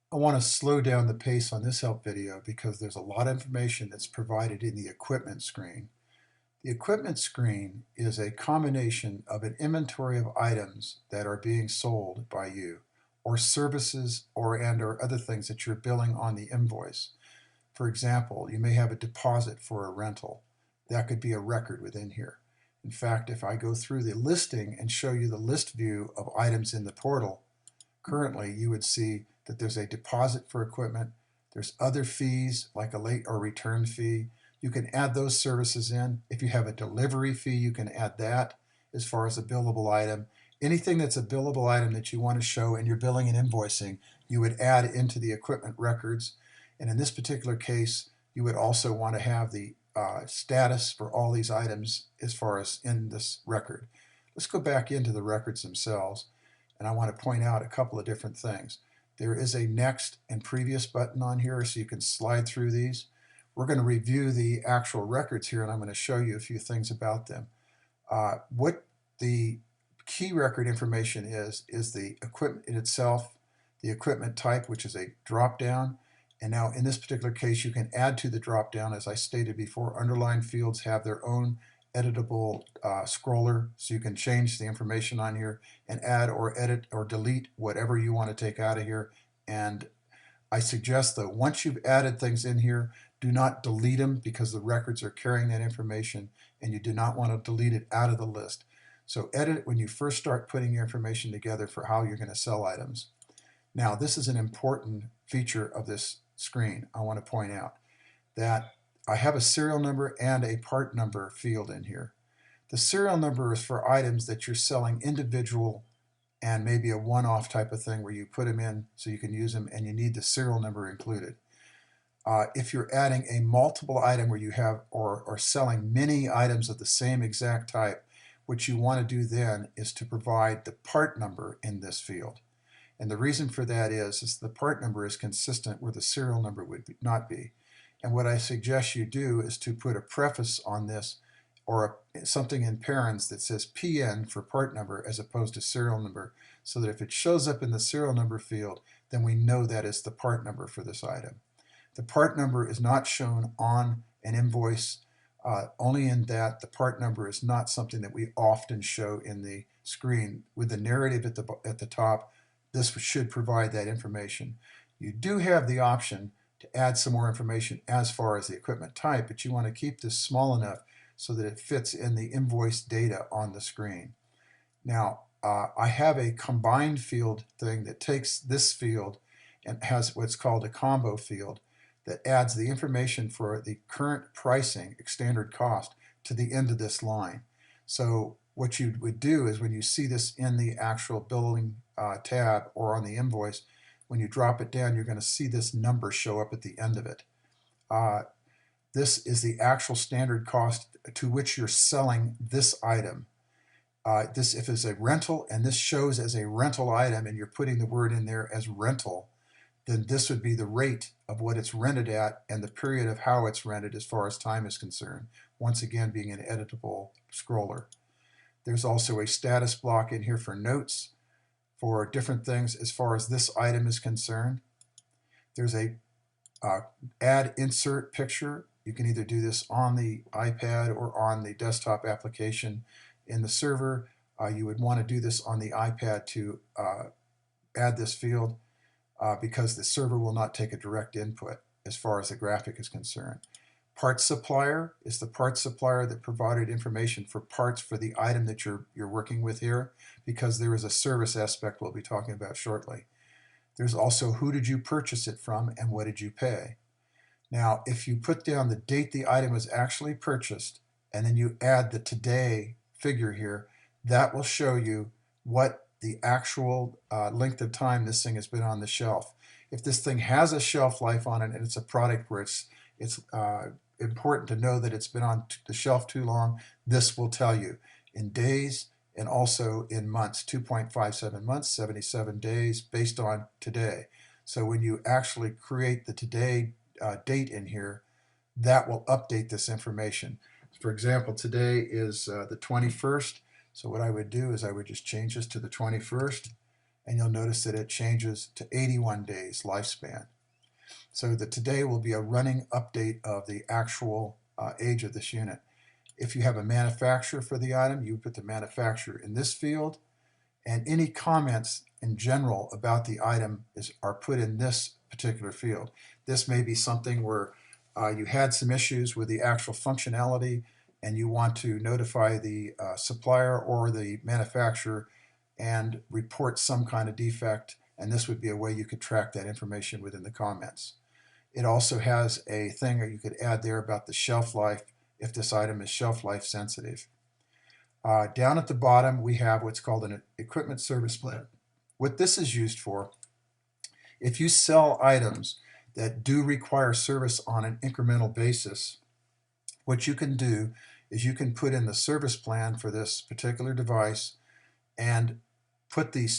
I want to slow down the pace on this help video because there's a lot of information that's provided in the equipment screen. The equipment screen is a combination of an inventory of items that are being sold by you, or services or other things that you're billing on the invoice. For example, you may have a deposit for a rental. That could be a record within here. In fact, if I go through the listing and show you the list view of items in the portal, currently you would see that there's a deposit for equipment, there's other fees like a late or return fee. You can add those services in. If you have a delivery fee, you can add that as far as a billable item. Anything that's a billable item that you want to show in your billing and invoicing, you would add into the equipment records. And in this particular case, you would also want to have the status for all these items as far as in this record. Let's go back into the records themselves, and I want to point out a couple of different things. There is a next and previous button on here, so you can slide through these. We're going to review the actual records here, and I'm going to show you a few things about them. What the key record information is the equipment in itself, the equipment type, which is a drop-down. And now in this particular case, you can add to the drop-down. As I stated before, underlined fields have their own editable scroller, so you can change the information on here and add or edit or delete whatever you want to take out of here. And I suggest, though, once you've added things in here, do not delete them because the records are carrying that information and you do not want to delete it out of the list. So edit it when you first start putting your information together for how you're going to sell items. Now, this is an important feature of this screen. I want to point out that I have a serial number and a part number field in here. The serial number is for items that you're selling individual and maybe a one-off type of thing where you put them in so you can use them and you need the serial number included. If you're adding a multiple item where you have or selling many items of the same exact type, what you want to do then is to provide the part number in this field. And the reason for that is the part number is consistent where the serial number would not be. And what I suggest you do is to put a preface on this or something in parens that says PN for part number as opposed to serial number, so that if it shows up in the serial number field, then we know that is the part number for this item. The part number is not shown on an invoice, only in that the part number is not something that we often show in the screen. With the narrative at the top, this should provide that information. You do have the option to add some more information as far as the equipment type, but you want to keep this small enough so that it fits in the invoice data on the screen. Now, I have a combined field thing that takes this field and has what's called a combo field that adds the information for the current pricing, standard cost, to the end of this line. So what you would do is when you see this in the actual billing tab or on the invoice, when you drop it down, you're going to see this number show up at the end of it. This is the actual standard cost to which you're selling this item. If it's a rental and this shows as a rental item and you're putting the word in there as rental, then this would be the rate of what it's rented at and the period of how it's rented as far as time is concerned, once again being an editable scroller. There's also a status block in here for notes for different things as far as this item is concerned. There's a add insert picture. You can either do this on the iPad or on the desktop application in the server. You would want to do this on the iPad to add this field because the server will not take a direct input as far as the graphic is concerned. Parts supplier is the parts supplier that provided information for parts for the item that you're working with here, because there is a service aspect we'll be talking about shortly. There's also who did you purchase it from and what did you pay. Now, if you put down the date the item was actually purchased and then you add the today figure here, that will show you what the actual length of time this thing has been on the shelf. If this thing has a shelf life on it and it's a product where it's important to know that it's been on the shelf too long, this will tell you in days and also in months, 2.57 months, 77 days based on today. So when you actually create the today date in here, that will update this information. For example, today is the 21st. So what I would do is I would just change this to the 21st, and you'll notice that it changes to 81 days lifespan. So that today will be a running update of the actual age of this unit. If you have a manufacturer for the item, you put the manufacturer in this field, and any comments in general about the item are put in this particular field. This may be something where you had some issues with the actual functionality and you want to notify the supplier or the manufacturer and report some kind of defect, and this would be a way you could track that information within the comments. It also has a thing that you could add there about the shelf life if this item is shelf life sensitive. Down at the bottom, we have what's called an equipment service plan. What this is used for, if you sell items that do require service on an incremental basis, what you can do is you can put in the service plan for this particular device and put the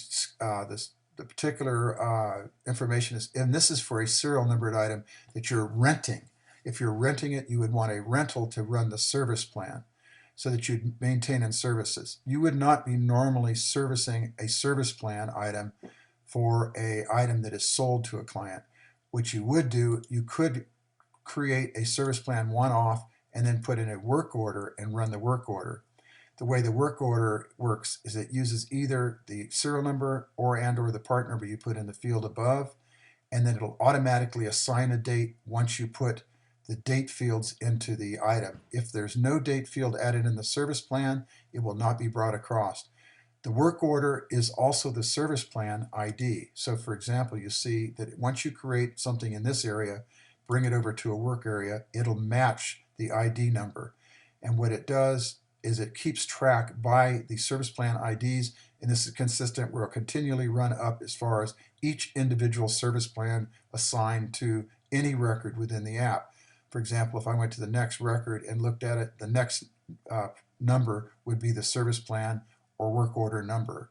particular information is, and this is for a serial numbered item that you're renting. If you're renting it, you would want a rental to run the service plan so that you'd maintain and services. You would not be normally servicing a service plan item for an item that is sold to a client. What you would do, you could create a service plan one-off and then put in a work order and run the work order. The way the work order works is it uses either the serial number or the part number you put in the field above, and then it'll automatically assign a date once you put the date fields into the item. If there's no date field added in the service plan, it will not be brought across. The work order is also the service plan ID. So for example, you see that once you create something in this area, bring it over to a work area, it'll match the ID number. And what it does is it keeps track by the service plan IDs, and this is consistent where it'll continually run up as far as each individual service plan assigned to any record within the app. For example, if I went to the next record and looked at it, the next number would be the service plan or work order number.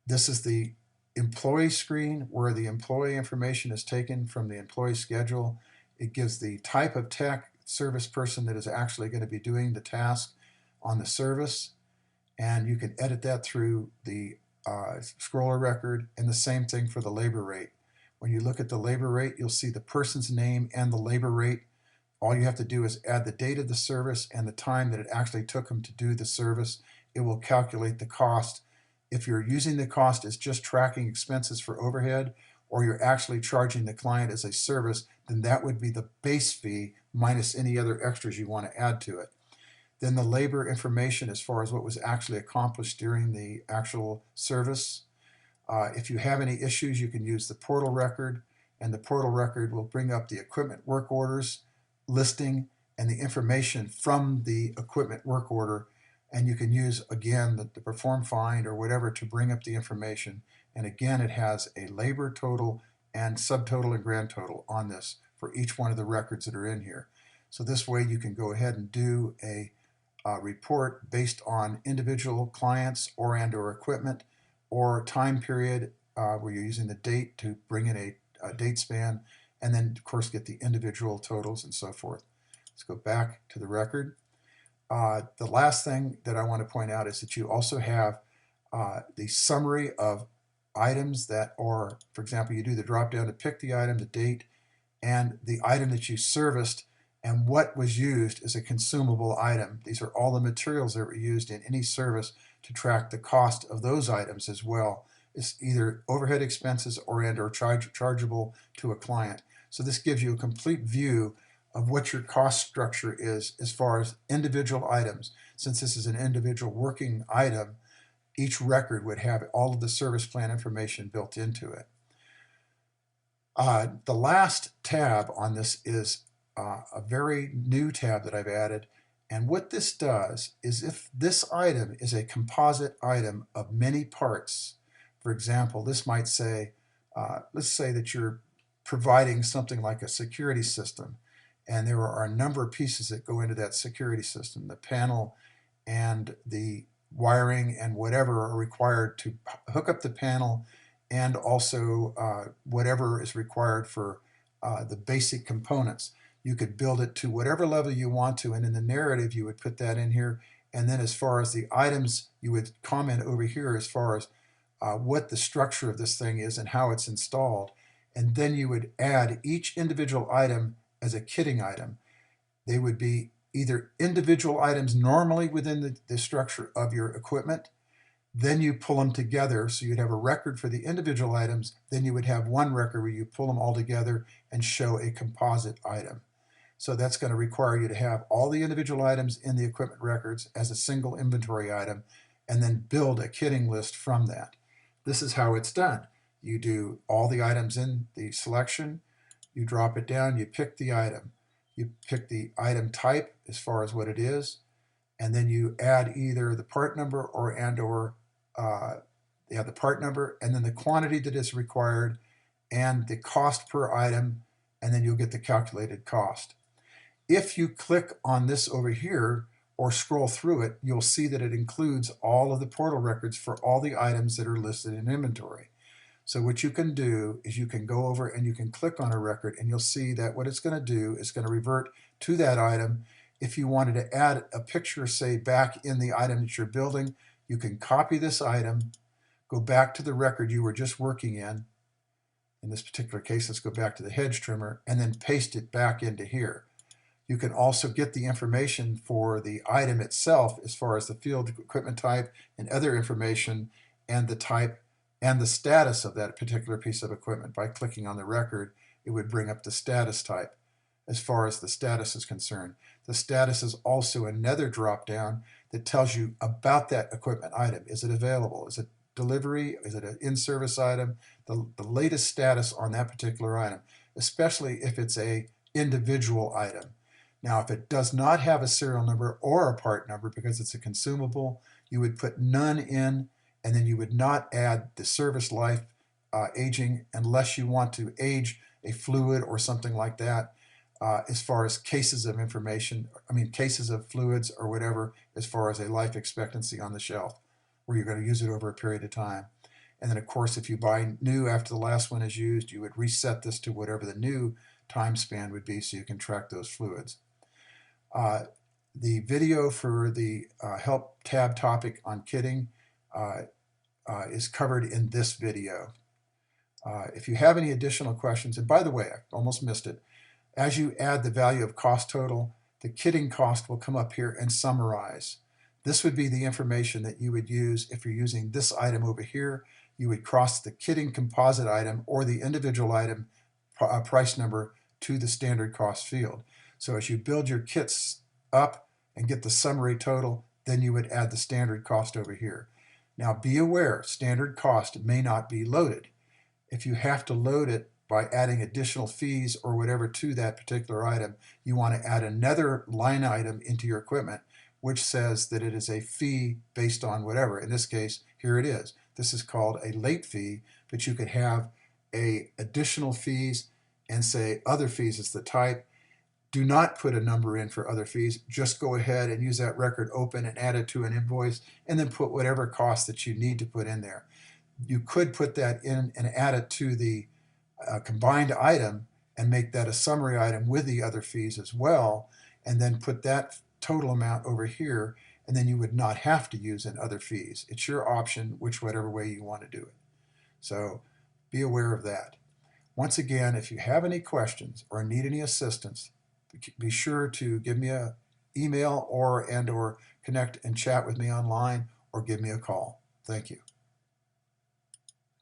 This is the employee screen where the employee information is taken from the employee schedule. It gives the type of tech service person that is actually going to be doing the task on the service, and you can edit that through the scroller record, and the same thing for the labor rate. When you look at the labor rate, you'll see the person's name and the labor rate. All you have to do is add the date of the service and the time that it actually took them to do the service. It will calculate the cost. If you're using the cost as just tracking expenses for overhead, or you're actually charging the client as a service, then that would be the base fee minus any other extras you want to add to it. Then the labor information as far as what was actually accomplished during the actual service. If you have any issues, you can use the portal record, and the portal record will bring up the equipment work orders listing and the information from the equipment work order, and you can use again the perform find or whatever to bring up the information. And again, it has a labor total and subtotal and grand total on this for each one of the records that are in here. So this way you can go ahead and do a report based on individual clients or equipment or time period where you're using the date to bring in a date span, and then of course get the individual totals and so forth. Let's go back to the record. The last thing that I want to point out is that you also have the summary of items that are, for example, you do the drop down to pick the item, the date, and the item that you serviced, and what was used as a consumable item. These are all the materials that were used in any service to track the cost of those items as well. It's either overhead expenses or chargeable to a client. So this gives you a complete view of what your cost structure is as far as individual items. Since this is an individual working item, each record would have all of the service plan information built into it. The last tab on this is a very new tab that I've added, and what this does is if this item is a composite item of many parts, for example, this might say, let's say that you're providing something like a security system, and there are a number of pieces that go into that security system. The panel and the wiring and whatever are required to hook up the panel, and also whatever is required for the basic components. You could build it to whatever level you want to, and in the narrative you would put that in here. And then as far as the items, you would comment over here as far as what the structure of this thing is and how it's installed. And then you would add each individual item as a kitting item. They would be either individual items normally within the structure of your equipment. Then you pull them together, so you'd have a record for the individual items. Then you would have one record where you pull them all together and show a composite item. So that's going to require you to have all the individual items in the equipment records as a single inventory item, and then build a kitting list from that. This is how it's done. You do all the items in the selection, you drop it down, you pick the item. You pick the item type as far as what it is, and then you add either the part number or the part number, and then the quantity that is required, and the cost per item, and then you'll get the calculated cost. If you click on this over here or scroll through it, you'll see that it includes all of the portal records for all the items that are listed in inventory. So what you can do is you can go over and you can click on a record, and you'll see that what it's going to do is going to revert to that item. If you wanted to add a picture, say, back in the item that you're building, you can copy this item, go back to the record you were just working in. In this particular case, let's go back to the hedge trimmer, and then paste it back into here. You can also get the information for the item itself as far as the field equipment type and other information, and the type and the status of that particular piece of equipment. By clicking on the record, it would bring up the status type as far as the status is concerned. The status is also another drop down that tells you about that equipment item. Is it available? Is it delivery? Is it an in-service item? The latest status on that particular item, especially if it's a individual item. Now, if it does not have a serial number or a part number because it's a consumable, you would put none in, and then you would not add the service life aging unless you want to age a fluid or something like that, as far as cases of information, cases of fluids or whatever, as far as a life expectancy on the shelf, where you're going to use it over a period of time. And then, of course, if you buy new after the last one is used, you would reset this to whatever the new time span would be so you can track those fluids. The video for the help tab topic on kitting is covered in this video. If you have any additional questions, and by the way, I almost missed it, as you add the value of cost total, the kitting cost will come up here and summarize. This would be the information that you would use if you're using this item over here. You would cross the kitting composite item or the individual item price number to the standard cost field. So as you build your kits up and get the summary total, then you would add the standard cost over here. Now be aware, standard cost may not be loaded. If you have to load it by adding additional fees or whatever to that particular item, you want to add another line item into your equipment which says that it is a fee based on whatever. In this case, here it is. This is called a late fee, but you could have additional fees and say other fees as the type. Do not put a number in for other fees. Just go ahead and use that record open and add it to an invoice, and then put whatever cost that you need to put in there. You could put that in and add it to the combined item and make that a summary item with the other fees as well, and then put that total amount over here, and then you would not have to use in other fees. It's your option, whatever way you want to do it. So be aware of that. Once again, if you have any questions or need any assistance, be sure to give me an email or connect and chat with me online, or give me a call. Thank you.